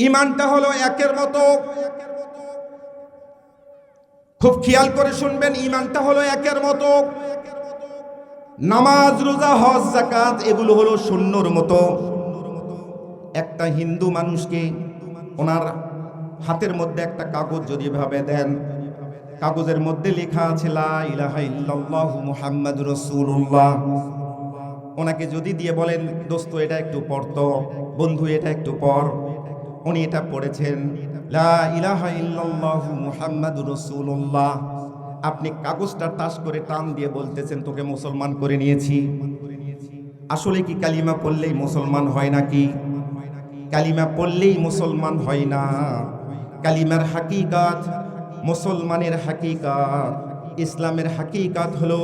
ইমানটা হলো একের মতো। খুব খেয়াল করে শুনবেন, ইমানটা হলো একের মতো। নামাজ, রোজা, হজ, যাকাত এগুলো হলো শূন্যর মতো। একটা হিন্দু মানুষকে ওনার হাতের মধ্যে একটা কাগজ যদি ভাবে দেন, কাগজের মধ্যে লেখা আছে লা ইলাহা ইল্লাল্লাহু মুহাম্মাদুর রাসূলুল্লাহ, ওনাকে যদি দিয়ে বলেন দোস্ত এটা একটু পড়তো, বন্ধু এটা একটু পড়, উনি এটা পড়েছেন লা ইলাহা ইল্লাল্লাহু মুহাম্মাদুর রাসূলুল্লাহ, আপনি কাগজটা টাচ করে টান দিয়ে বলতেছেন তোকে মুসলমান করে নিয়েছি। আসলে কি কালিমা পড়লেই মুসলমান হয় নাকি? কালিমা পড়লেই মুসলমান হয় না। কালিমার হাকিকাত, মুসলমানের হাকিকাত, ইসলামের হাকিকাত হলো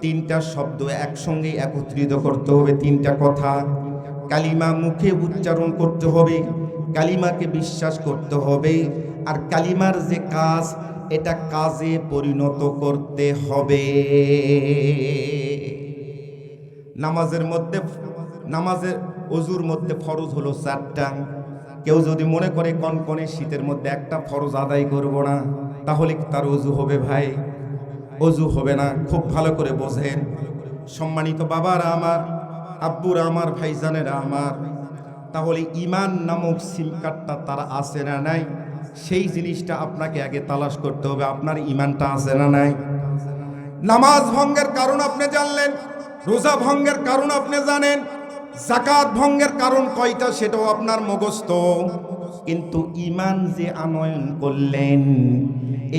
তিনটা শব্দ একসঙ্গে একত্রিত করতে হবে, তিনটা কথা। কালিমা মুখে উচ্চারণ করতে হবে, কালিমাকে বিশ্বাস করতে হবে, আর কালিমার যে কাজ এটা কাজে পরিণত করতে হবে। নামাজের ওযুর মধ্যে ফরজ হলো 4টা। কেউ যদি মনে করে কনকনে শীতের মধ্যে একটা ফরজ আদায় করব না, তাহলে কি তার ওযু হবে? ভাই, ওযু হবে না। খুব ভালো করে বোঝেন সম্মানিত বাবারা আমার, আব্বুরা আমার, ভাইজানেরা আমার। তাহলে ঈমান নামক সিম কার্ডটা তারা আছে না নাই, সেই জিনিসটা আপনাকে আগে তালাশ করতে হবে। আপনার ঈমানটা আছে না নাই? নামাজ ভঙ্গের কারণ আপনি জানলেন, রোজা ভঙ্গের কারণ আপনি জানেন, যাকাত ভঙ্গের কারণ কয়টা সেটাও আপনার মুখস্থ। কিন্তু ঈমান যে আনয়ন করলেন,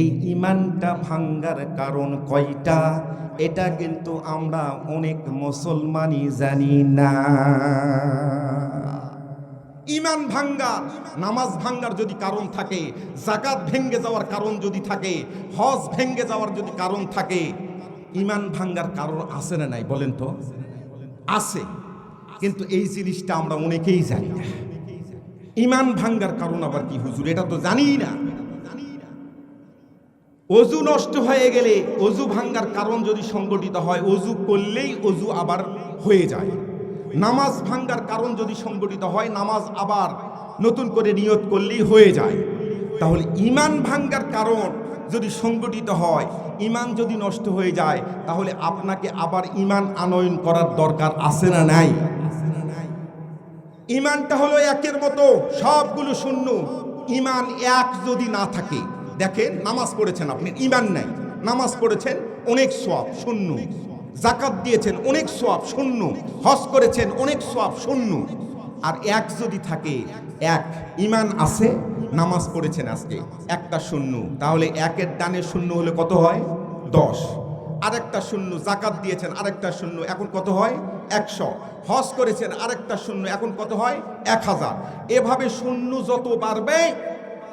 এই ঈমানটা ভাঙ্গার কারণ কয়টা এটা কিন্তু আমরা অনেক মুসলমানই জানি না। ঈমান ভাঙ্গা, নামাজ ভাঙ্গার যদি কারণ থাকে, যাকাত ভেঙ্গে যাওয়ার কারণ যদি থাকে, হজ ভেঙ্গে যাওয়ার যদি কারণ থাকে, ঈমান ভাঙ্গার কারণ আছে না নাই বলেন তো? আছে। কিন্তু এই জিনিসটা আমরা অনেকেই জানি না। ঈমান ভাঙ্গার কারণ আবার কি হুজুর, এটা তো জানি না। ওযু নষ্ট হয়ে গেলে, ওযু ভাঙ্গার কারণ যদি সংগঠিত হয়, ওযু করলেই ওযু আবার হয়ে যায়। নামাজ ভাঙ্গার কারণ যদি সংগঠিত হয়, নামাজ আবার নতুন করে নিয়ত করলেই হয়ে যায়। তাহলে ঈমান ভাঙ্গার কারণ যদি সংগঠিত হয়, ঈমান যদি নষ্ট হয়ে যায়, তাহলে আপনাকে আবার ঈমান আনয়ন করার দরকার আছে না নাই? ঈমানটা হলো একের মতো, সবগুলো শূন্য। ঈমান এক যদি না থাকে, দেখেন নামাজ পড়েছেন আপনি, ঈমান নাই, নামাজ পড়েছেন অনেক সওয়াব শূন্য, যাকাত দিয়েছেন অনেক সওয়াব শূন্য, হজ করেছেন অনেক সওয়াব শূন্য। আর এক যদি থাকে, এক ঈমান আছে, নামাজ পড়েছেন আজকে একটা শূন্য, তাহলে একের ডানে শূন্য হলে কত হয়? 10। আরেকটা শূন্য, যাকাত দিয়েছেন আরেকটা শূন্য, এখন কত হয়? 100। হজ করেছেন আরেকটা শূন্য, এখন কত হয়? 1000। এভাবে শূন্য যত বাড়বে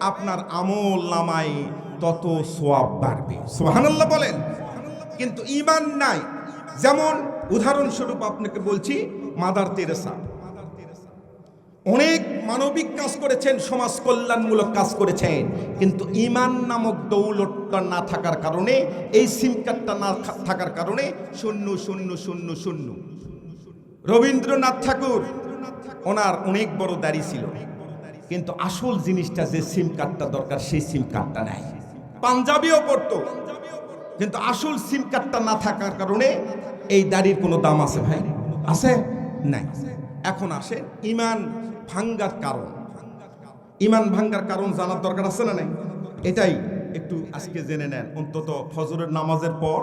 আপনার আমল নামায় তত সওয়াব বাড়বে। সুবহানাল্লাহ বলেন। কিন্তু ঈমান নাই। যেমন উদাহরণস্বরূপ আপনাকে বলছি, মাদার তেরেসা অনেক মানবিক কাজ করেছেন, সমাজ কল্যাণমূলক কাজ করেছেন, কিন্তু ঈমান নামক দৌলতটা না থাকার কারণে, এই সিম কার্ডটা না থাকার কারণে শূন্য শূন্য শূন্য শূন্য। রবীন্দ্রনাথ ঠাকুর, ওনার অনেক বড় দাড়ি ছিল, কিন্তু আসল জিনিসটা যে সিম কার্ডটা দরকার সেই সিম কার্ডটা নাই। পাঞ্জাবিও পড়তো, কিন্তু আসল সিম কার্ডটা না থাকার কারণে এই দাড়ির কোনো দাম আছে ভাই? আছে? নাই। এখন আসে ঈমান ভাঙ্গার কারণ। ঈমান ভাঙ্গার কারণ জানার দরকার আছে না নাই? এটাই একটু আজকে জেনে নেন। অন্তত ফজরের নামাজের পর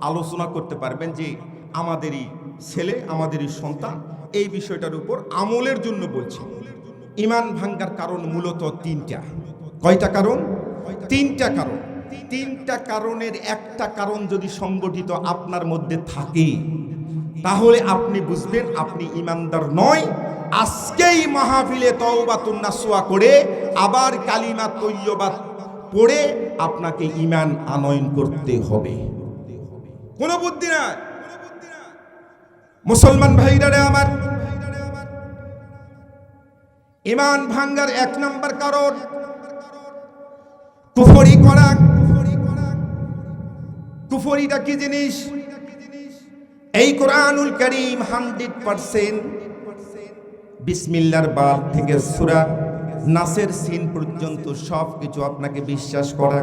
আলোচনা করতে পারবেন যে আমাদেরই ছেলে, আমাদেরই সন্তান, এই বিষয়টার উপর আমলের জন্য বলছি। ঈমান ভাঙ্গার কারণ মূলত 3টা। কয়টা কারণ? 3টা কারণ। 3টা কারণের একটা কারণ যদি সংগঠিত আপনার মধ্যে থাকে, তাহলে আপনি বুঝবেন আপনি ঈমানদার নয়। আজকেই মাহফিলে তওবাতুন নাসুয়া করে আবার কালিমা তৈয়বা পড়ে আপনাকে ঈমান আনয়ন করতে হবে। কোনো বুদ্ধি নাই। মুসলমান ভাইরা আমার, ঈমান ভাঙ্গার 1 নাম্বার কারণ কুফরি করা। কুফরিটা কি জিনিস? এই কোরআনুল কারীম 100% বিসমিল্লাহর বাদ থেকে সূরা নাসের সিন পর্যন্ত সব কিছু আপনাকে বিশ্বাস করা,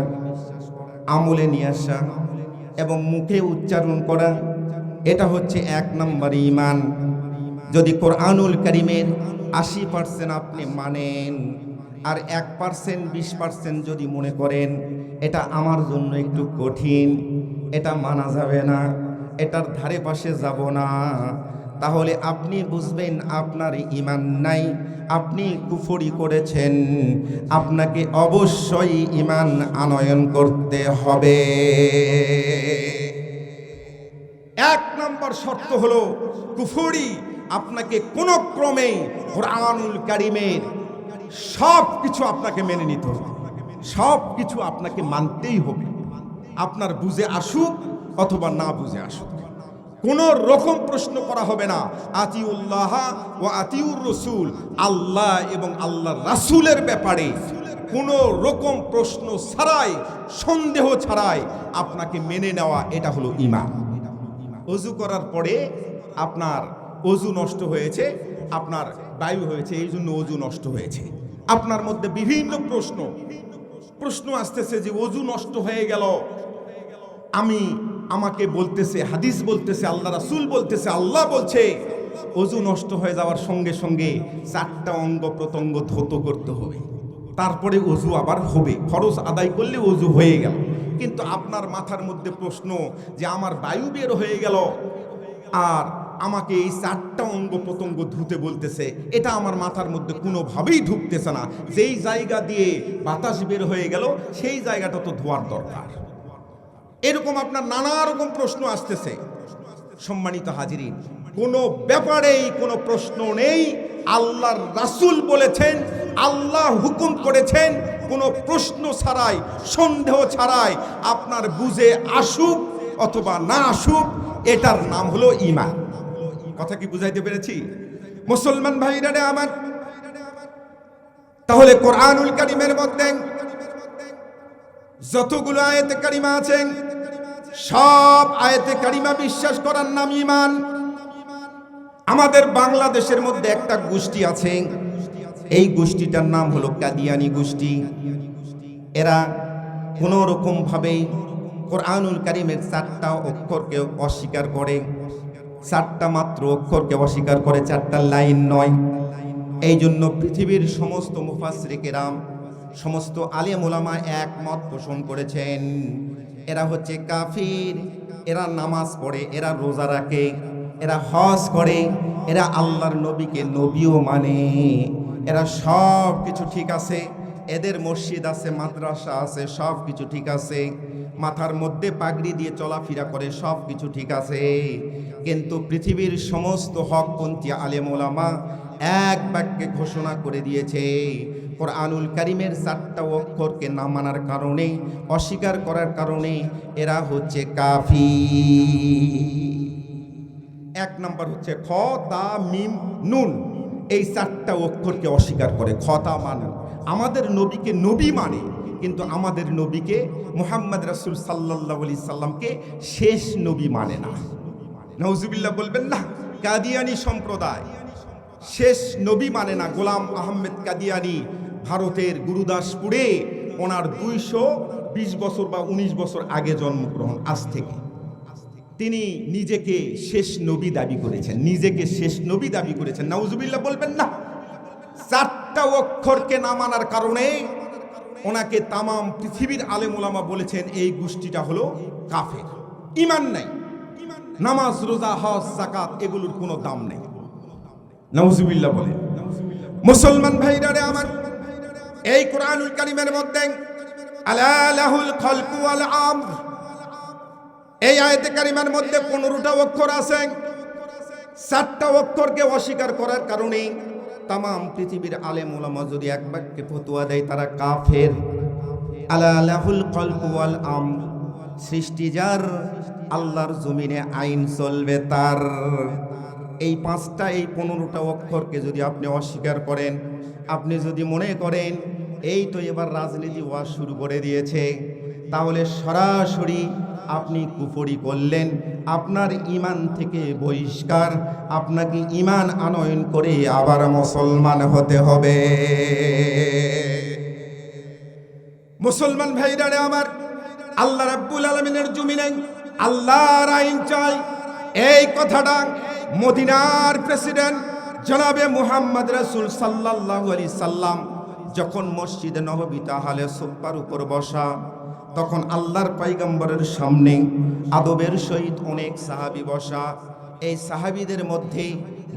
আমলে নিয়ে আসা এবং মুখে উচ্চারণ করা, এটা হচ্ছে 1 নম্বর ঈমান। যদি কোরআনুল কারীমের 80% আপনি মানেন আর 1% 20% যদি মনে করেন এটা আমার জন্য একটু কঠিন, এটা মানা যাবে না, এটার ধারে পাশে যাব না, তাহলে আপনি বুঝবেন আপনার ঈমান নাই, আপনি কুফরি করেছেন। আপনাকে অবশ্যই ঈমান আনয়ন করতে হবে। 1 নম্বর শর্ত হলো কুফরি। আপনাকে কোনো ক্রমে কোরআনুল কারীমের সব কিছু আপনাকে মেনে নিতে হবে, সব কিছু আপনাকে মানতেই হবে, আপনার বুঝে আসুক অথবা না বুঝে আসুক। কোনো রকম প্রশ্ন করা হবে না। আতিউল্লাহ ও আতিউর রসুল, আল্লাহ এবং আল্লাহর রাসূলের ব্যাপারে কোনো রকম প্রশ্ন ছাড়াই, সন্দেহ ছাড়াই আপনাকে মেনে নেওয়া, এটা হলো ঈমান। ওযু করার পরে আপনার ওযু নষ্ট হয়েছে, আপনার বায়ু হয়েছে, এই জন্য ওযু নষ্ট হয়েছে। আপনার মধ্যে বিভিন্ন প্রশ্ন আসতেছে যে ওযু নষ্ট হয়ে গেল, আমাকে বলতেছে, হাদিস বলতেছে, আল্লাহ রাসূল বলতেছে, আল্লাহ বলছে ওযু নষ্ট হয়ে যাওয়ার সঙ্গে সঙ্গে 4টা অঙ্গ প্রত্যঙ্গ ধৌত করতে হবে, তারপরে ওযু আবার হবে। ফরজ আদায় করলে ওযু হয়ে গেল। কিন্তু আপনার মাথার মধ্যে প্রশ্ন যে আমার বায়ু বের হয়ে গেল আর আমাকে এই 4টা অঙ্গ প্রত্যঙ্গ ধুতে বলতেছে, এটা আমার মাথার মধ্যে কোনোভাবেই ঢুকতেছে না। যেই জায়গা দিয়ে বাতাস বের হয়ে গেল সেই জায়গাটা তো ধোয়ার দরকার। এরকম আপনার নানা রকম প্রশ্ন আসতেছে। সম্মানিত হাজিরিন, কোনো ব্যাপারেই কোনো প্রশ্ন নেই। আল্লাহর রাসূল বলেছেন, আল্লাহ হুকুম করেছেন, কোনো প্রশ্ন ছাড়াই, সন্দেহ ছাড়াই আপনার বুঝে আসুক অথবা না আসুক, এটার নাম হলো ঈমান। কথা কি বুঝাইতে পেরেছি মুসলমান ভাইরা রে আমার? তাহলে কোরআনুল কারীমের মধ্যে যতগুলো আয়াতে কারিমা আছেন, সব আয়াতে কারিমা বিশ্বাস করার নাম ঈমান। আমাদের বাংলাদেশের মধ্যে একটা গোষ্ঠী আছে, এই গোষ্ঠীটার নাম হলো কাদিয়ানি গোষ্ঠী। এরা কোনো রকম ভাবে কোরআনুল কারীমের 4টা অক্ষরকে অস্বীকার করে, 4টা মাত্র অক্ষরকে অস্বীকার করে, 4টা লাইন নয়। এই জন্য পৃথিবীর সমস্ত মুফাসসিরে কেরাম, সমস্ত আলেম ওলামা একমত পোষণ করেছেন এরা হচ্ছে কাফির। এরা নামাজ পড়ে, এরা রোজা রাখে, এরা হজ করে, এরা আল্লাহর নবীকে নবীও মানে, এরা সব কিছু ঠিক আছে, এদের মসজিদ আছে, মাদ্রাসা আছে, সব কিছু ঠিক আছে, মাথার মধ্যে পাগড়ি দিয়ে চলাফেরা করে, সব কিছু ঠিক আছে। কিন্তু পৃথিবীর সমস্ত হকপন্থী আলেম ওলামা এক বাক্যে ঘোষণা করে দিয়েছে, কোরআনুল কারীমের 4টা অক্ষরকে না মানার কারণে, অস্বীকার করার কারণে এরা হচ্ছে কাফির। 1 নম্বর হচ্ছে খ, তা, মিম, নুন। এই 4টা অক্ষরকে অস্বীকার করে। খ, তা, মান। আমাদের নবীকে নবী মানে, কিন্তু আমাদের নবীকে মুহাম্মদ রাসূল সাল্লাল্লাহু আলাইহি সাল্লামকে শেষ নবী মানে না। নাউজুবিল্লাহ বলবেন না? কাদিয়ানি সম্প্রদায় শেষ নবী মানে না। গোলাম আহমেদ কাদিয়ানি ভারতের গুরুদাসপুরে, ওনার 220 বছর বা 19 বছর আগে জন্মগ্রহণ, আজ থেকে তিনি নিজেকে শেষ নবী দাবি করেছেন, নিজেকে শেষ নবী দাবি করেছেন। নাউজুবিল্লাহ বলবেন না? 4টা অক্ষরকে না মানার কারণে ওনাকে তামাম পৃথিবীর আলেম ওলামা বলেছেন এই গোষ্ঠীটা হলো কাফের, ঈমান নাই। নামাজ, রোজা, হজ, যাকাত এগুলোর কোনো দাম নেই। নাউজুবিল্লাহ বলে। মুসলমান ভাইরা রে আমার, এই কোরআনুল কারীমের মধ্যে আলা লাহুল খালকু ওয়াল আমর, এই আয়াতে কারিমার মধ্যে 15টা অক্ষর আছে। 4টা অক্ষরকে অস্বীকার করার কারণে তামাম পৃথিবীর আলেম ওলামা যদি এক বাক্যে ফতোয়া দেয় তারা কাফের। আলা লাহুল খালকু ওয়াল আমর, সৃষ্টি যার, আল্লাহর জমিনে আইন চলবে তার। এই 5টা, এই 15টা অক্ষরকে যদি আপনি অস্বীকার করেন, আপনি যদি মনে করেন এই তো এবার রাজনীতি ওয়াজ শুরু করে দিয়েছে, তাহলে সরাসরি আপনি কুফরি করলেন, আপনার ঈমান থেকে বহিষ্কার, আপনাকে ঈমান আনয়ন করে আবার মুসলমান হতে হবে। মুসলমান ভাইরা আমার, আল্লাহ রাব্বুল আলামিনের জমিনে আল্লাহর আইন চাই, এই কথাটা মদিনার প্রেসিডেন্ট জনাবে মুহাম্মদ রাসূল সাল্লাল্লাহু আলাইহি সাল্লাম যখন মসজিদে নববীতে আহলে সুফফার উপর বসা, তখন আল্লাহর পয়গম্বরের সামনে আদবের সহিত অনেক সাহাবী বসা। এই সাহাবীদের মধ্যে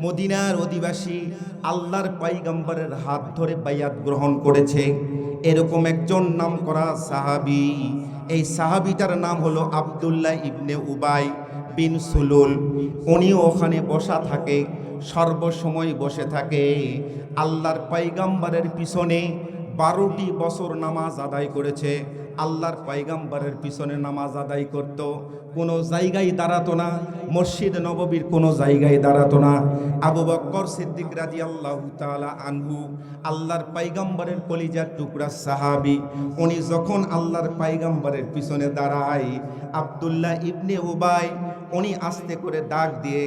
মদিনার অধিবাসী আল্লাহর পয়গম্বরের হাত ধরে বাইয়াত গ্রহণ করেছে এরকম একজন নামকরা সাহাবী। এই সাহাবীটার নাম হলো আব্দুল্লাহ ইবনে উবাই বিন সুলুল। উনিও ওখানে বসা থাকে, সর্বসময় বসে থাকে। আল্লাহর পয়গম্বরের পিছনে 12টি বছর নামাজ আদায় করেছে। আল্লাহর পয়গম্বরের পিছনে নামাজ আদায় করত, কোনো জায়গায় দাঁড়াতো না, মসজিদ নববীর কোনো জায়গায় দাঁড়াতো না। আবু বকর সিদ্দিক রাদিয়াল্লাহু তাআলা আনহু, আল্লাহর পয়গম্বরের কলিজার টুকরা সাহাবী, উনি যখন আল্লাহর পয়গম্বরের পিছনে দাঁড়ায়, আব্দুল্লাহ ইবনে উবাই উনি আস্তে করে ডাক দিয়ে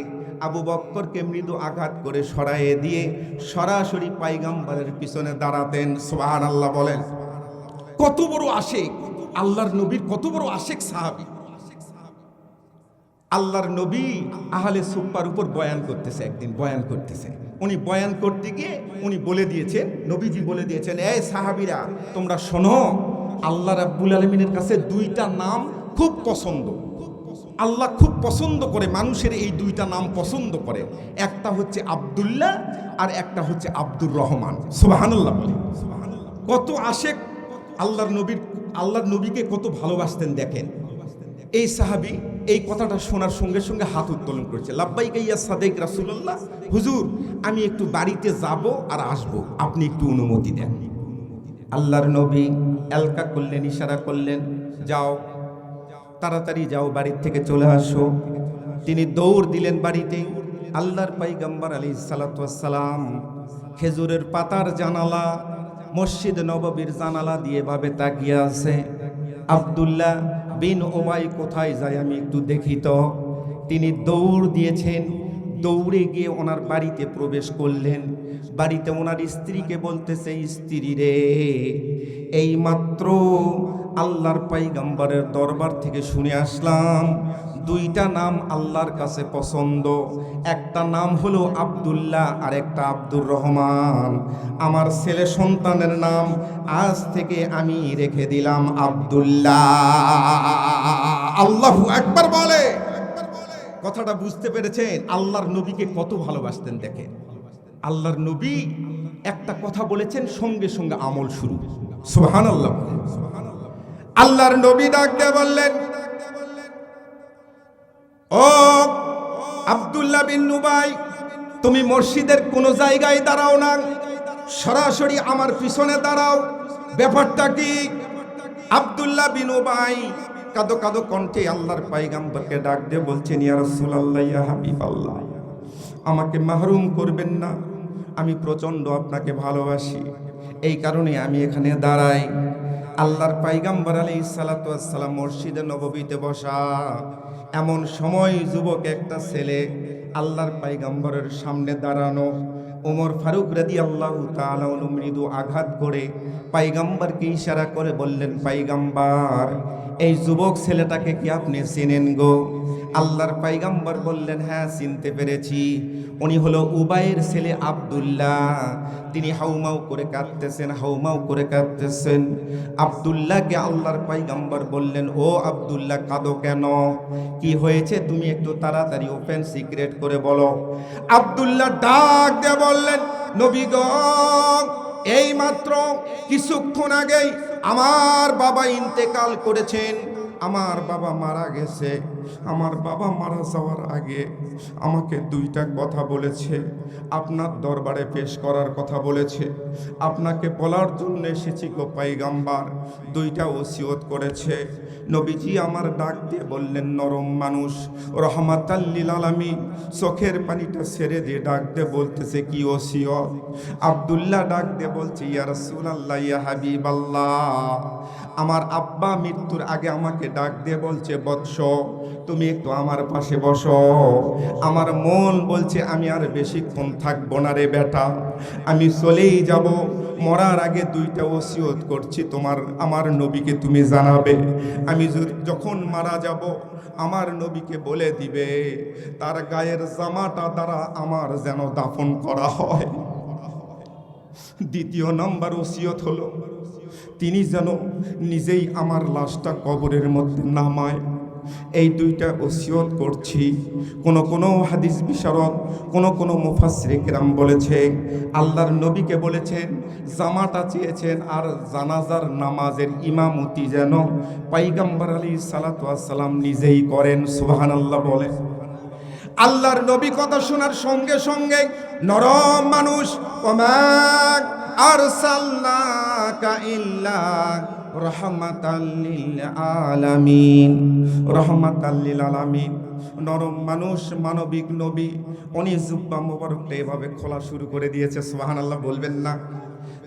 আবু বকরকে মৃদু আঘাত করে সরাইয়ে দিয়ে সরাসরি পয়গম্বরের পিছনে দাঁড়াতেন। সুবহানাল্লাহ বলেন। কত বড় আশিক আল্লাহর নবীর, কত বড় আশিক সাহাবী। আল্লাহর নবী আহলে সুফফার উপর বয়ান করতেছে, একদিন বয়ান করতেছে। উনি বয়ান করতে গিয়ে উনি বলে দিয়েছেন, নবীজি বলে দিয়েছেন, এই সাহাবীরা তোমরা শোনো, আল্লাহ রাব্বুল আলামিনের কাছে 2টা নাম খুব পছন্দ। আল্লাহ খুব পছন্দ করে, মানুষের এই 2টা নাম পছন্দ করে। একটা হচ্ছে আব্দুল্লাহ আর একটা হচ্ছে আব্দুর রহমান। সুবহানাল্লাহ বলে। কত আশিক আল্লাহর নবীকে কত ভালোবাসতেন দেখেন। এই সাহাবী এই কথাটা শোনার সঙ্গে সঙ্গে হাত উত্তোলন করেছে, লাব্বাইকা ইয়া সাদিক রাসূলুল্লাহ, হুজুর আমি একটু বাড়িতে যাব আর আসব, আপনি একটু অনুমতি দেন। আল্লাহর নবী এলকা করলেন, ইশারা করলেন, যাও তাড়াতাড়ি যাও, বাড়ির থেকে চলে আসো। তিনি দৌড় দিলেন বাড়িতে। আল্লাহর পয়গম্বর আলাইহিস সালাতু ওয়াস সালাম খেজুরের পাতার জানালা, মসজিদ নববীর জানালা দিয়ে ভাবে তাকিয়ে আছে। আব্দুল্লাহ বিন উবাই কোথায় যায় আমি একটু দেখি তো। তিনি দৌড় দিয়েছেন, দৌড়ে গিয়ে ওনার বাড়িতে প্রবেশ করলেন। বাড়িতে ওনার স্ত্রীকে বলতেছে, স্ত্রী রে, এই মাত্র আল্লাহর পয়গম্বরের দরবার থেকে শুনে আসলাম 2টা নাম আল্লাহর কাছে পছন্দ। একটা নাম হলো আব্দুল্লাহ আর একটা আব্দুর রহমান। আমার ছেলে সন্তানের নাম আজ থেকে আমি রেখে দিলাম আব্দুল্লাহ। আল্লাহু আকবার বলে। কথাটা বুঝতে পেরেছেন? আল্লাহর নবীকে কত ভালোবাসতেন দেখেন। আল্লাহর নবী একটা কথা বলেছেন, সঙ্গে সঙ্গে আমল শুরু। সুবহানাল্লাহ। আল্লাহর নবী ডাক দিয়ে বললেন, ও আব্দুল্লাহ বিন উবাই, তুমি মসজিদের কোনো জায়গায় দাঁড়াও না, সরাসরি আমার পিছনে দাঁড়াও। ব্যাপারটা কি? আব্দুল্লাহ বিন উবাই কাঁদো কাঁদো কণ্ঠে আল্লাহর পয়গম্বরকে ডাক দিয়ে বলছেন, ইয়া রাসূলুল্লাহ, ইয়া হাবিবাল্লাহ, আমাকে মাহরুম করবেন না, আমি প্রচণ্ড আপনাকে ভালোবাসি, এই কারণে আমি এখানে দাঁড়াই। আল্লাহর পয়গম্বর আলাইহিস সালাতু ওয়াস সালাম মসজিদে নববীতে বসা। এমন সময় যুবক একটা ছেলে আল্লাহর পয়গম্বরের সামনে দাঁড়ানো। ওমর ফারুক রাদিয়াল্লাহু তাআলা মৃদু আঘাত করে পয়গম্বরকে ইশারা করে বললেন, পয়গম্বর, এই যুবক ছেলেটাকে কি আপনি চেনেন গো? আল্লাহর পয়গম্বর বললেন, হ্যাঁ চিনতে পেরেছি, উনি হলো উবাইয়ের ছেলে আব্দুল্লাহ। তিনি হাউমাউ করে কাঁদতেছেন, হাউমাউ করে কাঁদতেছেন। আব্দুল্লাহকে আল্লাহর পয়গম্বর বললেন, ও আব্দুল্লাহ, কাঁদো কেন? কি হয়েছে তুমি একটু তাড়াতাড়ি ওপেন সিক্রেট করে বলো। আব্দুল্লাহ ডাক দিয়ে বললেন, নবী গো, এই মাত্র কিছুক্ষণ আগেই আমার বাবা ইন্তেকাল করেছেন, আমার বাবা মারা গেছে। আমার বাবা মারা যাওয়ার আগে আমাকে দুইটা কথা বলেছে, আপনার দরবারে পেশ করার কথা বলেছে। আপনাকে বলার জন্য এসেছি গো পয়গম্বর। দুইটা ওসিয়ত করেছে। নবীজি আমার ডাক দিয়ে বললেন, নরম মানুষ, রহমাতাল লিল আলামিন, চোখের পানিটা ছেড়ে দিয়ে ডাক দিয়ে বলতেছে, কি ওসিয়ত? আব্দুল্লাহ ডাক দিয়ে বলছে, ইয়া রাসূলুল্লাহ, ইয়া হাবিবাল্লাহ, আমার আব্বা মৃত্যুর আগে আমাকে ডাক দিয়ে বলছে, বৎস তুমি একটু আমার পাশে বসো। আমার মন বলছে আমি আর বেশিক্ষণ থাকবো না রে বেটা, আমি চলেই যাব। মরার আগে দুইটা ওসিয়ত করছি, আমার নবীকে তুমি জানাবে। আমি যখন মারা যাব আমার নবীকে বলে দিবে তার গায়ের জামাটা দ্বারা আমার যেন দাফন করা হয়। দ্বিতীয় নাম্বার ওসিয়ত হলো, তিনি যেন নিজেই আমার লাশটা কবরের মধ্যে নামায়। এই দুইটা ওসিয়ত করছি। কোন হাদিস বিশারদ, কোন মুফাসসিরে কেরাম বলেছে, আল্লাহর নবীকে বলেছেন জামাটা চেয়েছেন আর জানাজার নামাজের ইমামতি যেন পয়গম্বর আলাইহিস সালাতু ওয়াস সালাম নিজেই করেন। সুবহানাল্লাহ বলে। আল্লাহর নবী কথা শোনার সঙ্গে সঙ্গে নরম মানুষ, ওমা আরসালনাকা ইল্লা রাহমাতাল লিল আলামিন, রাহমাতাল লিল আলামিন। নরম মানুষ, মানবিক নবী, উনি জুব্বা মোবারকটা এভাবে খোলা শুরু করে দিয়েছে। সুবহানাল্লাহ বলবেন না?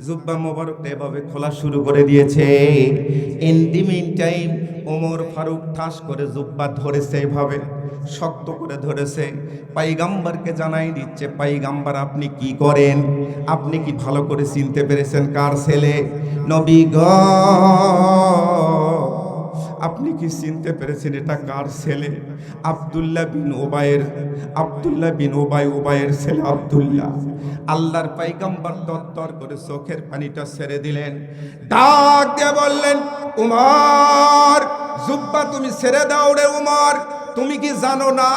জুব্বা মোবারকটা এভাবে খোলা শুরু করে দিয়েছে। In the meantime Omar Faruk ঠাস করে জুব্বা ধরেছে, এভাবে শক্ত করে ধরেছে। পয়গম্বরকে জানাই দিচ্ছে, পয়গম্বর আপনি কি করেন? আপনি কি ভালো করে চিনতে পেরেছেন কার ছেলে? নবী গ, আপনি কি চিনতে পেরেছেন এটা কার ছেলে? আব্দুল্লাহ বিন ওবায়ের ছেলে আব্দুল্লাহ। আল্লাহর পয়গম্বর তরতর করে চোখের পানিটা ছেড়ে দিলেন, ডাক দিয়ে বললেন, উমর, জুব্বা তুমি ছেড়ে দাও রে উমর। তুমি কি জানো না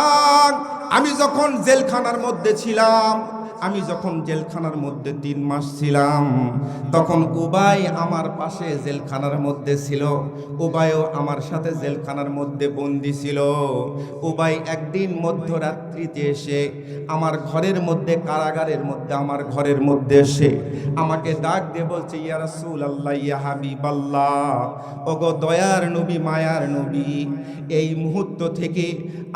আমি যখন জেলখানার মধ্যে ছিলাম, আমি যখন জেলখানার মধ্যে 3 মাস ছিলাম, তখন উবাই আমার পাশে জেলখানার মধ্যে ছিল। উবাইও আমার সাথে জেলখানার মধ্যে বন্দি ছিল। উবাই একদিন মধ্যরাত্রিতে এসে আমার ঘরের মধ্যে, কারাগারের মধ্যে, আমার ঘরের মধ্যে এসে আমাকে ডাক দিয়ে বলছে, ইয়া রাসূলুল্লাহ, ইয়া হাবিবাল্লাহ, ওগো দয়ার নবী, মায়ার নবী, এই মুহূর্ত থেকে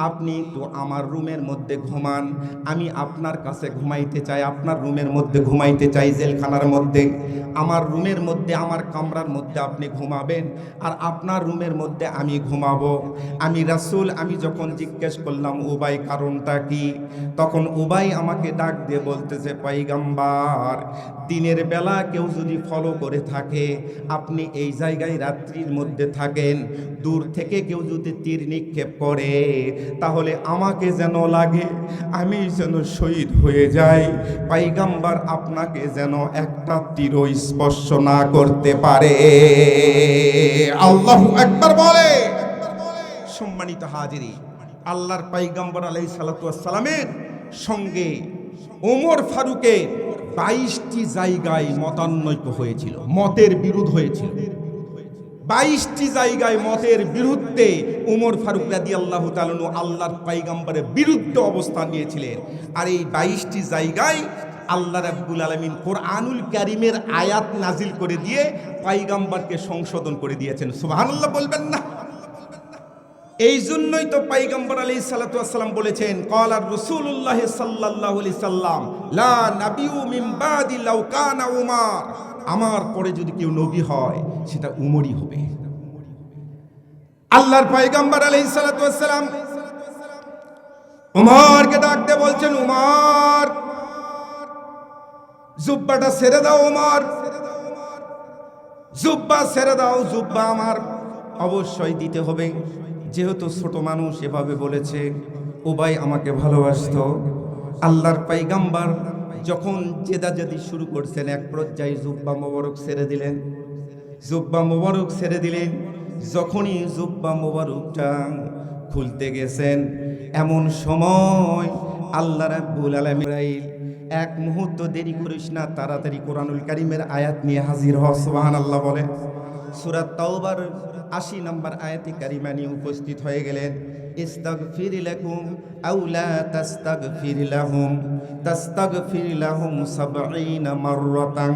আপনি তো আমার রুমের মধ্যে ঘুমান। আমি আপনার কাছে ঘুমাইতে চাই, আপনার রুমের মধ্যে ঘুমাইতে চাই, জেলখানার মধ্যে। আমার রুমের মধ্যে, আমার কামরার মধ্যে আপনি ঘুমাবেন, আর আপনার রুমের মধ্যে আমি ঘুমাবো। আমি রাসূল, আমি যখন জিজ্ঞেস করলাম উবাই কারণটা কি, তখন উবাই আমাকে ডাক দিয়ে বলতেছে, পয়গম্বর, দিনের বেলা কেউ যদি ফলো করে থাকে, আপনি এই জায়গায় রাত্রির মধ্যে থাকেন, দূর থেকে কেউ যদি তীর নিক্ষেপ করে, তাহলে আমাকে যেন লাগে আমি যেন শহীদ হয়ে যাই, পয়গম্বর আপনাকে যেন একটা তীর স্পর্শ না করতে পারে। আল্লাহু আকবার বলে। সম্মানিত হাজিরি, আল্লাহর পয়গম্বর আলাইহিস সালাতু ওয়াস সালামের সঙ্গে ওমর ফারুকের 22টি জায়গায় মতানৈক্য হয়েছিল, মতের বিরোধ হয়েছিল। 22টি জায়গায় মতের বিরুদ্ধে ওমর ফারুক রাদিয়াল্লাহু তাআলা আনহু আল্লাহর পয়গম্বরের বিরুদ্ধে অবস্থান নিয়েছিলেন। আর এই 22টি জায়গায় আল্লাহ রাব্বুল আলামিন কোরআনুল কারীমের আয়াত নাজিল করে দিয়ে পয়গম্বরকে সংশোধন করে দিয়েছেন। সুবহানাল্লাহ বলবেন না? এই জন্যই তো পয়গম্বর আলাইহিস সালাতু ওয়াস সালাম বলেছেন, ক্বালা রাসূলুল্লাহ সাল্লাল্লাহু আলাইহি সাল্লাম, লা নাবিয়্যু মিন বাদি লাউ কানা উমর, আমার পরে যদি কেউ নবী হয় সেটা উমরই হবে। আল্লাহর পয়গম্বর আলাইহিস সালাতু ওয়াস সালাম উমরকে ডাক দিয়ে বলছেন, উমর, জুব্বাটা ছেড়ে দাও উমর, জুব্বা ছেড়ে দাও, জুব্বা আমার অবশ্যই দিতে হবে। যেহেতু ছোট মানুষ এভাবে বলেছে, উবাই আমাকে ভালোবাসতো। আল্লাহর পয়গম্বর যখন জেদাজেদি শুরু করছেন, এক পর্যায়ে জুব্বা মোবারক ছেড়ে দিলেন, জুব্বা মোবারক ছেড়ে দিলেন। যখনই জুব্বা মোবারকটা খুলতে গেছেন, এমন সময় আল্লাহ রাব্বুল আলামিন, এক মুহূর্ত দেরি করিস না, তাড়াতাড়ি কোরআনুল কারীমের আয়াত নিয়ে হাজির হ। সুবহানাল্লাহ বলে। সূরা তাওবার 80 নম্বর আয়াতে কারিমা নিয়ে উপস্থিত হয়ে গেলেন। ইস্তাগফির লাকুম আও লা তাস্তাগফির লাহুম 70 মাররাতান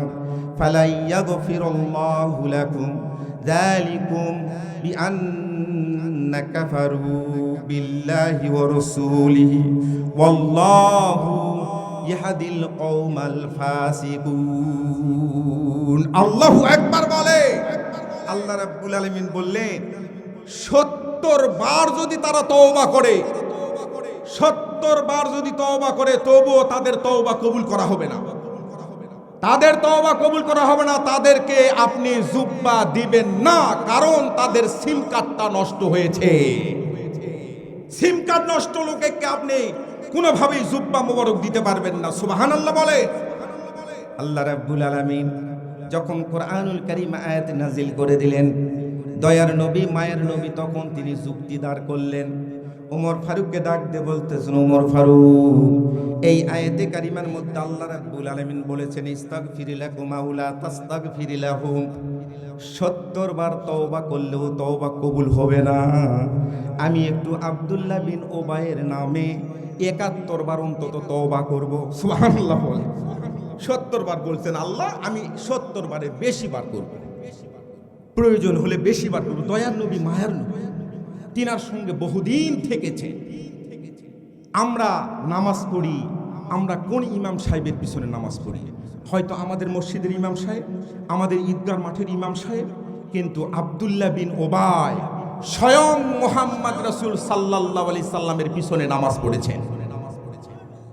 ফালাই ইয়াগফিরুল্লাহু লাকুম যালিকুম বিআন্না কাফারু বিল্লাহি ওয়া রাসূলিহি ওয়াল্লাহু ইয়াহদিল কওমাল ফাসিকুন। আল্লাহু আকবার বলে। আল্লাহ রাব্বুল আলামিন বললেন 70 বার যদি তারা তওবা করে, 70 বার যদি তওবা করে, তবুও তাদের তওবা কবুল করা হবে না। তাদের তওবা কবুল করা হবে না। তাদেরকে আপনি জুব্বা দিবেন না, কারণ তাদের সিম কার্ডটা নষ্ট হয়েছে। সিম কার্ড নষ্ট লোককে আপনি কোনোভাবেই জুব্বা মোবারক দিতে পারবেন না। সুবহানাল্লাহ বলে। আল্লাহ রাব্বুল আলামিন যখন কোরআনুল কারীম আয়াত নাজিল করে দিলেন, দয়ার নবী মায়ের নবী তখন তিনি যুক্তি দাঁড় করলেন। ওমর ফারুককে ডাক দিয়ে বলতেছেন, ওমর ফারুক, এই আয়াতে কারিমার মধ্যে আল্লাহ রাব্বুল আলামিন বলেছেন ইস্তাগফির লাকুম আও লা তাস্তাগফির লাহুম, 70 বার তওবা করলেও তওবা কবুল হবে না। আমি একটু আব্দুল্লাহ বিন ওবায়ের নামে 71 বার অন্তত তওবা করব। সুবহানাল্লাহ বলে। 70 বার বলছেন আল্লাহ, আমি 70 বারের বেশি বার করব, প্রয়োজন হলে বেশি বার করব। দয়ার নবী মায়ার নবী তিনার সঙ্গে বহুদিন থেকেছে। আমরা নামাজ পড়ি, আমরা কোন ইমাম সাহেবের পিছনে নামাজ পড়ি? হয়তো আমাদের মসজিদের ইমাম সাহেব, আমাদের ঈদগাহ মাঠের ইমাম সাহেব, কিন্তু আব্দুল্লাহ বিন ওবায় স্বয়ং মুহাম্মদ রাসূল সাল্লাল্লাহু আলাইহি সাল্লামের পিছনে নামাজ পড়েছেন।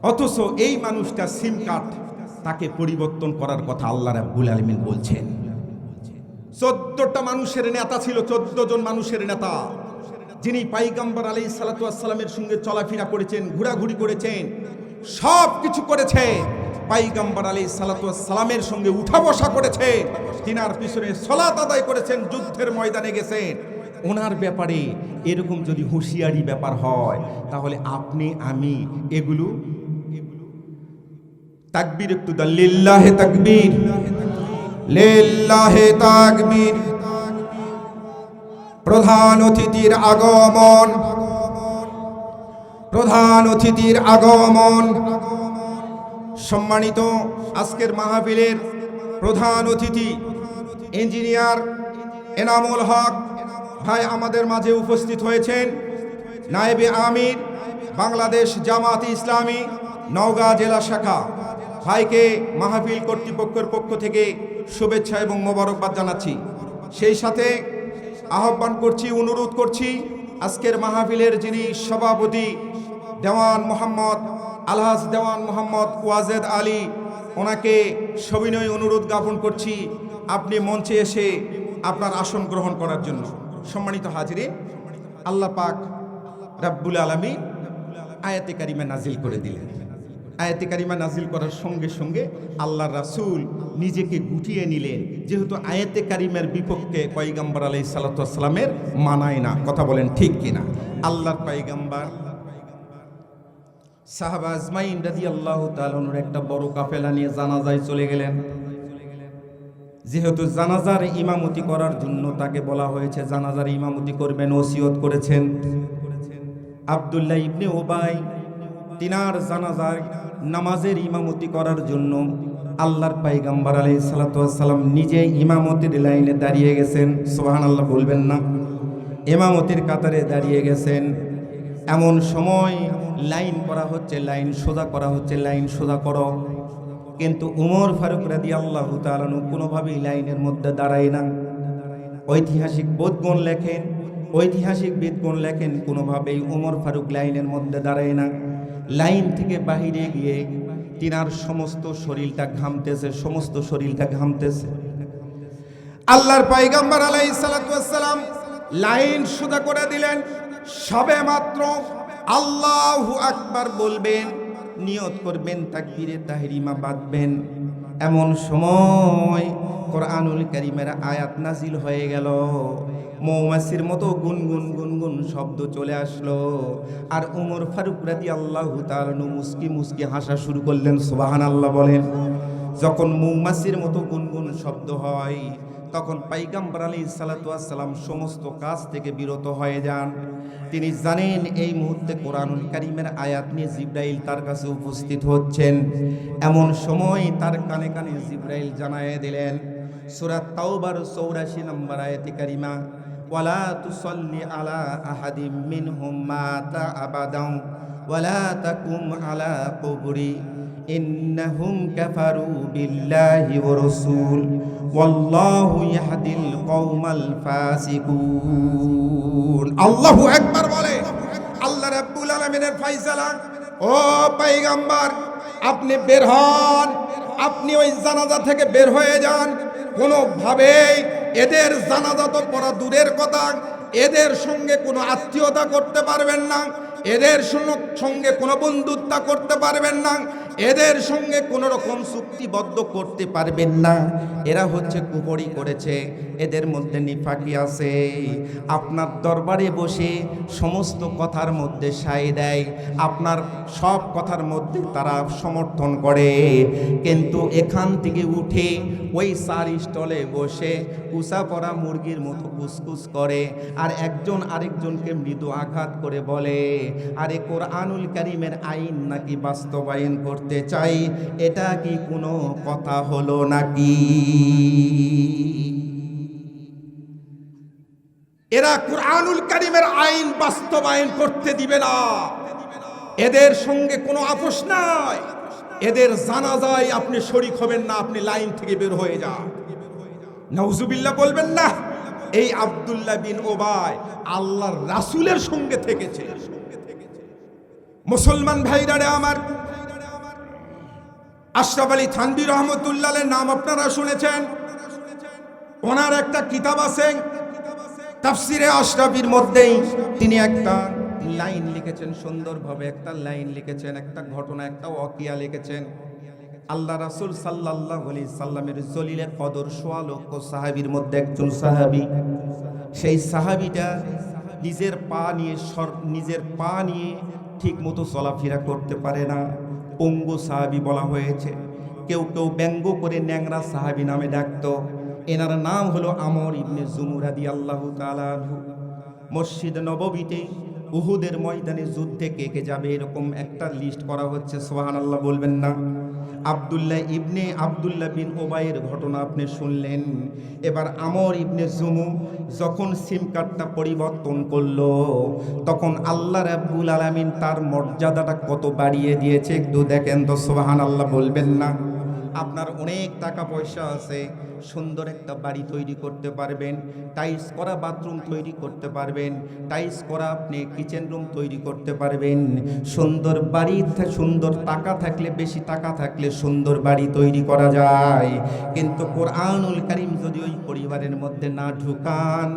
অথচ এই মানুষটা সিম কার্ড তাকে পরিবর্তন করার কথা আল্লাহ রাব্বুল আলামিন বলছেন। 14টা মানুষের নেতা ছিল, 14 জন মানুষের নেতা, যিনি পয়গম্বর আলাইহিস সালাতু ওয়াস সালামের সঙ্গে চলাফেরা করেছেন, ঘোরাঘুরি করেছেন, সব কিছু করেছে। পয়গম্বর আলাইহিস সালাতু ওয়াস সালামের সঙ্গে উঠা বসা করেছে, তিনার পিছনে সালাত আদায় করেছেন, যুদ্ধের ময়দানে গেছেন। ওনার ব্যাপারে এরকম যদি হুঁশিয়ারি ব্যাপার হয়, তাহলে আপনি আমি এগুলো তাকবীর একটু দান, লিল্লাহে তাকবীর, লিল্লাহে তাকবীর। প্রধান অতিথির আগমন, প্রধান অতিথির আগমন। সম্মানিত আজকের মাহফিলের প্রধান অতিথি ইঞ্জিনিয়ার এনামুল হক ভাই আমাদের মাঝে উপস্থিত হয়েছেন। নায়েবে আমির বাংলাদেশ জামাতে ইসলামী নওগাঁ জেলা শাখা ভাইকে মাহফিল কর্তৃপক্ষের পক্ষ থেকে শুভেচ্ছা এবং মোবারকবাদ জানাচ্ছি। সেই সাথে আহ্বান করছি, অনুরোধ করছি, আজকের মাহফিলের যিনি সভাপতি দেওয়ান মোহাম্মদ আলহাজ দেওয়ান মোহাম্মদ ওয়াজেদ আলী, ওনাকে সবিনয় অনুরোধ জ্ঞাপন করছি আপনি মঞ্চে এসে আপনার আসন গ্রহণ করার জন্য। সম্মানিত হাজিরিন, আল্লাহ পাক রাব্বুল আলামিন আয়াতে কারিমা নাজিল করে দিলেন। আয়াতে কারিমা নাজিল করার সঙ্গে সঙ্গে আল্লাহর রাসূল নিজেকে গুটিয়ে নিলেন, যেহেতু আয়াতে কারিমার বিপক্ষে পয়গম্বর আলাইহিস সালাতু ওয়াস সালামের মানায় না। কথা বলেন ঠিক কিনা? আল্লাহর পয়গম্বর সাহাবা আজমাইন রাদিয়াল্লাহু তাআলা আনহুর একটা বড় কাফেলা নিয়ে জানাজায় চলে গেলেন। যেহেতু জানাজার ইমামতি করার জন্য তাকে বলা হয়েছে, জানাজার ইমামতি করবেন, ওসিয়ত করেছেন। আব্দুল্লাহ ইবনে ওবাই তিনার জানাজার নামাজের ইমামতি করার জন্য আল্লাহর পয়গম্বর আলাইহিস সালাতু ওয়াস সালাম নিজে ইমামতির লাইনে দাঁড়িয়ে গেছেন। সুবহানাল্লাহ বলবেন না? ইমামতির কাতারে দাঁড়িয়ে গেছেন। এমন সময় লাইন করা হচ্ছে, লাইন সোজা করা হচ্ছে, লাইন সোজা করো, কিন্তু উমর ফারুক রাদিয়াল্লাহু তাআলা আনহু কোনোভাবেই লাইনের মধ্যে দাঁড়ায় না। ঐতিহাসিক বিদগণ লেখেন, ঐতিহাসিক বিদগণ লেখেন কোনোভাবেই উমর ফারুক লাইনের মধ্যে দাঁড়ায় না। লাইন থেকে বাহিরে গিয়ে তিনার সমস্ত শরীরটা ঘামতেছে, সমস্ত শরীরটা ঘামতেছে। আল্লাহর পয়গম্বর আলাইহিস সালাতু ওয়াস সালাম লাইন সোজা করে দিলেন। সবে মাত্র আল্লাহু আকবার বলবেন, নিয়ত করবেন, তাকবীরে তাহরিমা বাঁধবেন, এমন সময় কোরআনুল কারীমের আয়াত নাজিল হয়ে গেল। মৌমাছির মতো গুনগুন গুনগুন শব্দ চলে আসলো, আর উমর ফারুক রাদিয়াল্লাহু তাআলা মুস্কি মুস্কি হাসা শুরু করলেন। সুবহানাল্লাহ বলেন। যখন মৌমাছির মতো গুনগুন শব্দ হয়, তখন পয়গম্বর আলাইহিস সালাতু ওয়াস সালাম সমস্ত কাজ থেকে বিরত হয়ে যান। তিনি জানেন এই মুহূর্তে কোরআনুল কারীমের আয়াত নিয়ে জিবরাইল তার কাছে উপস্থিত হচ্ছেন। এমন সময় তার কানে কানে জিবরাইল জানায়ে দিলেন সূরা তাওবার 84 নম্বর আয়াতে কারিমা, ওয়ালা তুসাল্লি আলা আহাদিম মিনহুম মাতা আবাদাও ওয়ালা তাকুম আলা কবরি ইন্নাহুম কাফারু বিল্লাহি ওয়া রাসূল ওয়াল্লাহু ইয়াহদিল কওমাল ফাসিকুন। আল্লাহু আকবার বলে। আল্লাহ রাব্বুল আলামিনের ফয়সালা, ও পয়গম্বর আপনি বের হন, আপনি ওই জানাজা থেকে বের হয়ে যান। কোনোভাবেই এদের জানাজা তো পড়া দূরের কথা, এদের সঙ্গে কোনো আত্মীয়তা করতে পারবেন না, এদের সঙ্গে কোনো বন্ধুত্ব করতে পারবেন না, এদের সঙ্গে কোনো রকম চুক্তিবদ্ধ করতে পারবেন না। এরা হচ্ছে কুফরি করেছে, এদের মধ্যে নিফাকি আছে। আপনার দরবারে বসে সমস্ত কথার মধ্যে সায় দেয়, আপনার সব কথার মধ্যে তারা সমর্থন করে, কিন্তু এখান থেকে উঠে ওই সার স্টলে বসে কুসা পরা মুরগির মতো কুসকুস করে, আর একজন আরেকজনকে মৃদু আঘাত করে বলে, আরে কোরআনুল কারীমের আইন নাকি বাস্তবায়ন করতে চাই, এটা কি কোনো কথা হলো নাকি? এরা কোরআনুল কারীমের আইন বাস্তবায়ন করতে দিবে না, এদের সঙ্গে কোনো আপোষ নাই, এদের জানাজায় আপনি শরীক হবেন না, আপনি লাইন থেকে বের হয়ে যান। নাউজুবিল্লাহ বলবেন না। এই আব্দুল্লাহ বিন ওবাই আল্লাহর রাসূলের সঙ্গে থেকেছে। মুসলমান ভাইরা আমার, আশরাফ আলী থানভী রহমতুল্লাহের নাম আপনারা শুনেছেন। ওনার একটা কিতাব আছে তাফসিরে আশরাফির মধ্যেই তিনি একটা লাইন লিখেছেন, সুন্দরভাবে একটা লাইন লিখেছেন, একটা ঘটনা, একটা ওয়াকিয়া লিখেছেন। আল্লাহ রাসূল সাল্লাল্লাহু আলাইহি সাল্লামের জলিলে কদর ১৬ লক্ষ সাহাবীর মধ্যে একজন সাহাবী। সেই সাহাবীটা নিজের পা নিয়ে ঠিক মতো চলাফেরা করতে পারে না, পঙ্গু সাহাবী বলা হয়েছে। কেউ কেউ ব্যঙ্গ করে ন্যাংরা সাহাবী নামে ডাকতো। এনার নাম হলো আমর ইবনে জুমু রাদিয়াল্লাহু তাআলা আনহু। মসজিদ নববীতে উহুদের ময়দানে যুদ্ধে কে কে যাবে এরকম একটা লিস্ট করা হচ্ছে, সুবহানাল্লাহ বলবেন না। আব্দুল্লাহ বিন ওবাইয়ের ঘটনা আপনি শুনলেন। এবার আমর ইবনে জুমু যখন সিম কার্ডটা পরিবর্তন করলো, তখন আল্লাহ রাব্বুল আলামিন তার মর্যাদাটা কত বাড়িয়ে দিয়েছে একটু দেখেন তো, সুবহানাল্লাহ বলবেন না। আপনার অনেক টাকা পয়সা আছে, সুন্দর একটা বাড়ি তৈরি করতে পারবেন, টাইলস করা বাথরুম তৈরি করতে পারবেন, টাইলস করা আপনি কিচেন রুম তৈরি করতে পারবেন। সুন্দর বাড়ি, সুন্দর টাকা থাকলে, বেশি টাকা থাকলে সুন্দর বাড়ি তৈরি করা যায়। কিন্তু কোরআনুল কারীম যদি ওই পরিবারের মধ্যে না ঢুকান,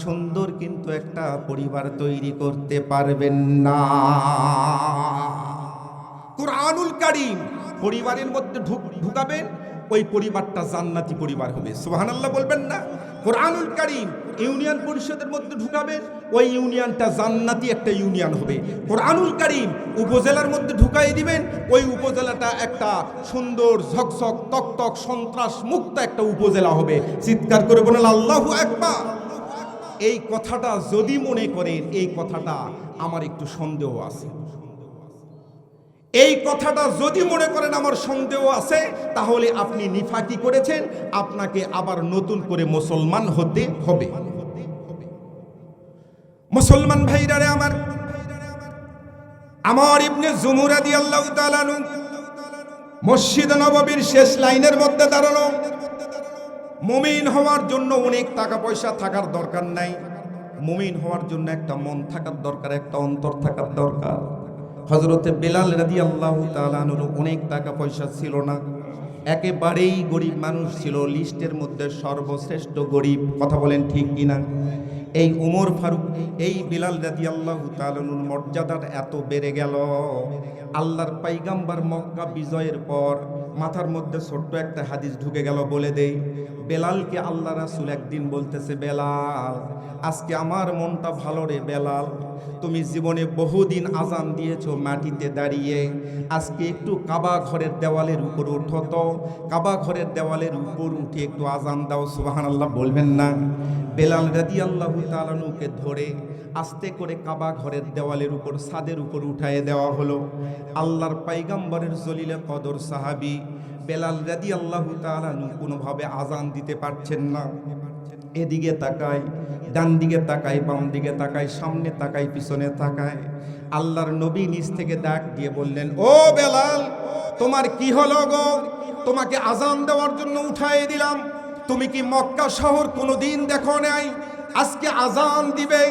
সুন্দর কিন্তু একটা পরিবার তৈরি করতে পারবেন না। কোরআনুল কারীম পরিবারের মধ্যে ঢুকাবেন, ওই পরিবারটা জান্নাতি পরিবার হবে, সুবহানাল্লাহ বলবেন না। কোরআনুল কারীম ইউনিয়ন পরিষদের মধ্যে ঢুকাবেন, ওই ইউনিয়নটা জান্নাতি একটা ইউনিয়ন হবে। কোরআনুল কারীম উপজেলার মধ্যে ঢুকাই দিবেন, ওই উপজেলাটা একটা সুন্দর ঝকঝক তকতক সন্ত্রাস মুক্ত একটা উপজেলা হবে। চিৎকার করে বলেন আল্লাহু আকবার। এই কথাটা যদি মনে করেন, এই কথাটা আমার একটু সন্দেহ আছে, এই কথাটা যদি মনে করেন আমার সন্দেহ আছে, তাহলে আপনি নিফাকি করেছেন, আপনাকে আবার নতুন করে মুসলমান হতে হবে। মুসলমান ভাইরা আমার, আমর ইবনে জুমু রাদিয়াল্লাহু তাআলা আনহু মসজিদ নববীর শেষ লাইনের মধ্যে দাঁড়ানো। মুমিন হওয়ার জন্য অনেক টাকা পয়সা থাকার দরকার নাই, মুমিন হওয়ার জন্য একটা মন থাকার দরকার, একটা অন্তর থাকার দরকার। হযরতে বেলাল রাদিয়াল্লাহু তাআলা আনহু অনেক টাকা পয়সা ছিল না, একেবারেই গরিব মানুষ ছিল, লিস্টের মধ্যে সর্বশ্রেষ্ঠ গরিব। কথা বলেন ঠিক কিনা? এই উমর ফারুক, এই বেলাল রাদিয়াল্লাহু তাআলা আনহুর মর্যাদাটা এত বেড়ে গেল, আল্লাহর পয়গম্বর মক্কা বিজয়ের পর মাথার মধ্যে ছোট্ট একটা হাদিস ঢুকে গেল, বলে দেই। বেলালকে আল্লাহ রাসূল একদিন বলতেছে, বেলাল আজকে আমার মনটা ভালো রে বেলাল, তুমি জীবনে বহুদিন আজান দিয়েছো মাটিতে দাঁড়িয়ে, আজকে একটু কাবা ঘরের দেওয়ালের উপর উঠো তো, কাবা ঘরের দেওয়ালের উপর উঠে একটু আজান দাও। সুবহানাল্লাহ বলবেন না? বেলাল রাদিয়াল্লাহু তাআলা আনহুকে ধরে আস্তে করে কাবা ঘরের দেওয়ালের উপর ছাদের উপর উঠায়ে দেওয়া হলো। আল্লাহর পয়গম্বরের জলিলে কদর সাহাবী বেলাল রাদিয়াল্লাহু তাআলা আনহু কোনোভাবে আজান দিতে পারছেন না। এদিকে তাকায়, ডান দিকে তাকায়, বাম দিকে তাকায়, সামনে তাকায়, পিছনে তাকায়। আল্লাহর নবী নিজ থেকে ডাক দিয়ে বললেন, ও বেলাল তোমার কি হলো গো? তোমাকে আজান দেওয়ার জন্য উঠায়ে দিলাম, তুমি কি মক্কা শহর কোনোদিন দেখো নাই? আজকে আজান দিবে,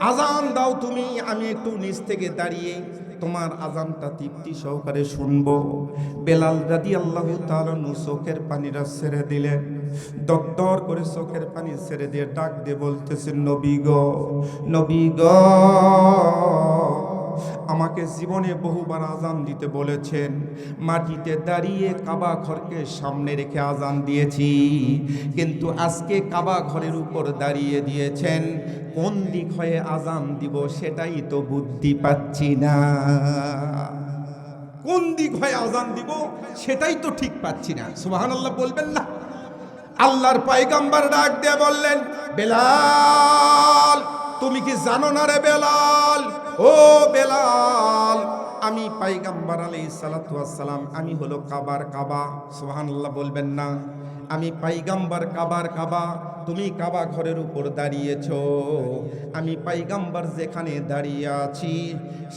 আজান দাও তুমি, আমি একটু নিচ থেকে দাঁড়িয়ে তোমার আজানটা তৃপ্তি সহকারে শুনবো। বেলাল রাদিয়াল্লাহু তাআলা চোখের পানিটা ছেড়ে দিলেন, দরদর করে চোখের পানি ছেড়ে দিয়ে ডাক দিয়ে বলতেছেন, নবী গো, নবী গো, আমাকে জীবনে বহুবার আজান দিতে বলেছেন, মাটিতে দাঁড়িয়ে কাবা ঘরকে সামনে রেখে আজান দিয়েছি, কিন্তু আজকে কাবা ঘরের উপর দাঁড়িয়ে দিয়েছেন, কোন দিক হয়ে আজান দিব সেটাই তো বুদ্ধি পাচ্ছি না, কোন দিক হয়ে আজান দিব সেটাই তো ঠিক পাচ্ছি না। সুবহানাল্লাহ বলবেন না? আল্লাহর পয়গম্বর ডাক দিয়ে বললেন, বেলাল তুমি কি জানো না রে বেলাল, ও বেলাল, আমি পয়গম্বর আলাইহিস সালাতু ওয়াস সালাম, আমি হলো কাবার কাবা। সুবহানাল্লাহ বলবেন না? আমি পয়গম্বর কাবার কাবা, তুমি কাবা ঘরের উপর দাঁড়িয়েছো, আমি পয়গম্বর যেখানে দাঁড়িয়ে আছি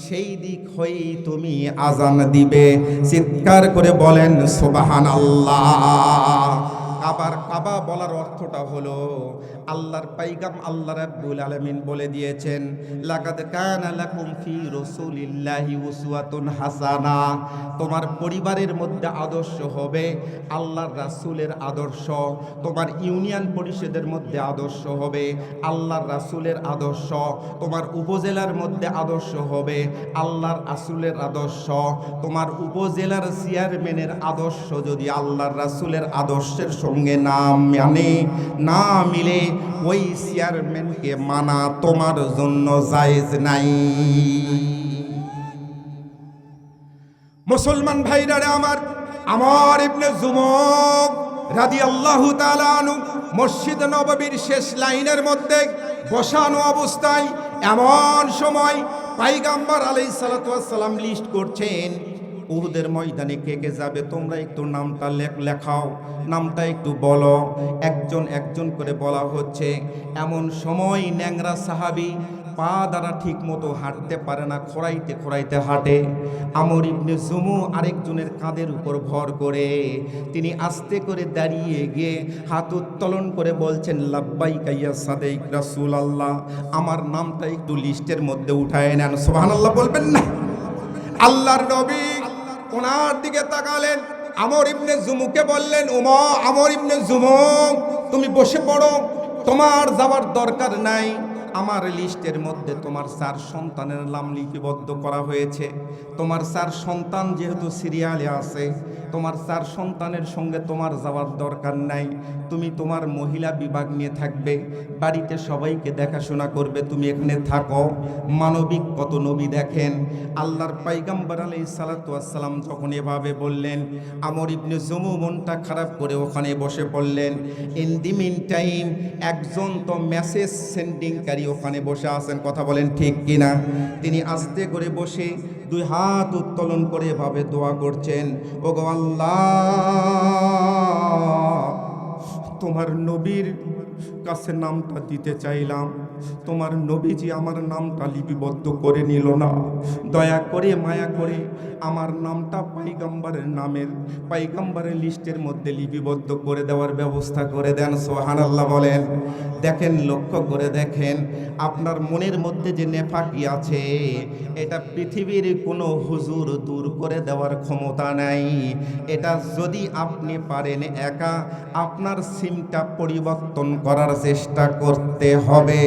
সেই দিক হয়েই তুমি আজান দিবে। চিৎকার করে বলেন সুবহানাল্লাহ। কাবার কাবা বলার অর্থটা হলো আল্লাহর পয়গাম আল্লাহ রাব্বুল আলামিন বলে দিয়েছেন, লাকাদ কানা লাকুম ফি রাসূলিল্লাহি উসওয়াতুন হাসানা, তোমার পরিবারের মধ্যে আদর্শ হবে আল্লাহর রাসূলের আদর্শ, তোমার ইউনিয়ন পরিষদের মধ্যে আদর্শ হবে আল্লাহর রাসূলের আদর্শ, তোমার উপজেলার মধ্যে আদর্শ হবে আল্লাহর রাসূলের আদর্শ, তোমার উপজেলার চেয়ারম্যানের আদর্শ যদি আল্লাহর রাসূলের আদর্শের সঙ্গে না মিলে ওই চেয়ারম্যানকে মানা তোমার জন্য জায়েজ নাই। মুসলমান ভাইরা আমার ইবনে জুমুক রাদিয়াল্লাহু তাআলা আনহু মসজিদ নববীর শেষ লাইনের মধ্যে বসানো অবস্থায় এমন সময় পয়গম্বর আলাইহিস সালাতু ওয়াস সালাম লিস্ট করছেন, উহুদের ময়দানে কে কে যাবে তোমরা একটু নামটা লেখাও, নামটা একটু বলো। একজন একজন করে বলা হচ্ছে। এমন সময় ন্যাংরা সাহাবী, পা দ্বারা ঠিক মতো হাঁটতে পারে না, খোঁড়াইতে খোঁড়াইতে হাঁটে। আমর ইবনে জুমু আরেকজনের কাঁধের উপর ভর করে তিনি আস্তে করে দাঁড়িয়ে গিয়ে হাত উত্তোলন করে বলছেন, লাব্বাইকা ইয়া সাদিক রাসূলুল্লাহ, আমার নামটা একটু লিস্টের মধ্যে উঠায় নেন। সুবহানাল্লাহ বলবেন না? আল্লাহর নবী ওনার দিকে তাকালেন, আমর ইবনে জুমুকে বললেন, আমর ইবনে জুমুক তুমি বসে পড়ো, তোমার যাওয়ার দরকার নাই, আমার লিস্টের মধ্যে তোমার 4 সন্তানের নাম লিপিবদ্ধ করা হয়েছে। তোমার 4 সন্তান যেহেতু সিরিয়ালে আছে, তোমার 4 সন্তানের সঙ্গে তোমার যাওয়ার দরকার নাই, তুমি তোমার মহিলা বিভাগ নিয়ে থাকবে, বাড়িতে সবাইকে দেখাশোনা করবে, তুমি এখানে থাকো। মানবিক কত নবী দেখেন। আল্লাহর পয়গম্বর আলাইহিস সালাতু ওয়াস সালাম যখন এভাবে বললেন, আমর ইবনে জুমু মনটা খারাপ করে ওখানে বসে পড়লেন। ইন দি মিন টাইম একজন তো মেসেজ সেন্ডিংকারী ওখানে বসে আছেন, কথা বলেন ঠিক কিনা? তিনি আস্তে করে বসে 2 হাত উত্তোলন করে এভাবে দোয়া করছেন, ওগো আল্লাহ, তোমার নবীর কাছে নামটা দিতে চাইলাম, তোমার নবীজি আমার নামটা লিপিবদ্ধ করে নিল না, দয়া করে মায়া করে আমার নামটা পয়গম্বরের লিস্টের মধ্যে লিপিবদ্ধ করে দেওয়ার ব্যবস্থা করে দেন। সুবহানাল্লাহ বলেন। দেখেন, লক্ষ্য করে দেখেন, আপনার মনের মধ্যে যে নেফাকি আছে এটা পৃথিবীর কোনো হুজুর দূর করে দেওয়ার ক্ষমতা নাই। এটা যদি আপনি পারেন একা আপনার সিমটা পরিবর্তন করার চেষ্টা করতে হবে।